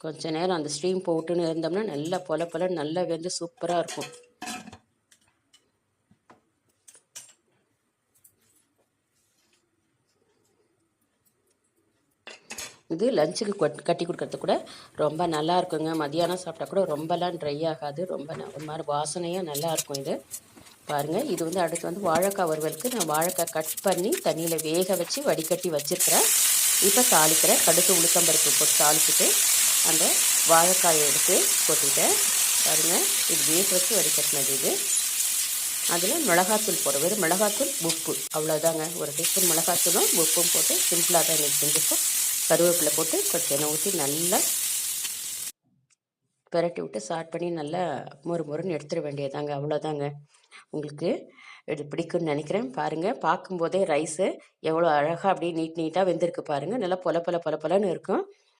கொஞ்ச நேரம் அந்த ஸ்டீம் போட்டுன்னு இருந்தோம்னா நல்லா பொல பொல நல்லா வெந்து சூப்பராக இருக்கும். இது லஞ்சுக்கு கட்டி கொடுக்கறதுக்கு கூட ரொம்ப நல்லா இருக்குங்க. மதியானம் சாப்பிட்டா கூட ரொம்பலாம் ட்ரை ஆகாது. ரொம்ப ஒரு மாதிரி வாசனையாக நல்லாயிருக்கும் இது. பாருங்கள், இது வந்து அடுத்து வந்து வாழைக்காய் வறுவலுக்கு நான் வாழைக்காய் கட் பண்ணி தண்ணியில் வேக வச்சு வடிகட்டி வச்சுருக்கிறேன். இப்போ தாளிக்கிறேன். கடுகு உளுத்தம்பருப்பு போட்டு தாளிச்சுட்டு அந்த வாழைக்காயை எடுத்து கொட்டிட்டேன். பாருங்கள், இது வேக வச்சு வடிகட்டினது இது. அதில் மிளகாத்தூள் போடுற வெறும் மிளகாத்தூள் உப்பு அவ்வளோதாங்க. ஒரு டீஸ்பூன் மிளகாத்தூளும் உப்பும் போட்டு சிம்பிளாக தான் எனக்கு செஞ்சுப்போம். கருவேப்பிலை போட்டு கொஞ்சம் எண்ணெய் ஊற்றி நல்லா பெரட்டி விட்டு ஸ்டார்ட் பண்ணி நல்லா மொறுன்னு எடுத்துட வேண்டியதாங்க. அவ்வளோதாங்க. உங்களுக்கு இது பிடிக்கும்னு நினைக்கிறேன். பாருங்கள், பார்க்கும்போதே ரைஸு எவ்வளோ அழகாக அப்படியே நீட்டாக வெந்திருக்கு பாருங்கள். நல்லா பொல பொலன்னு இருக்கும்.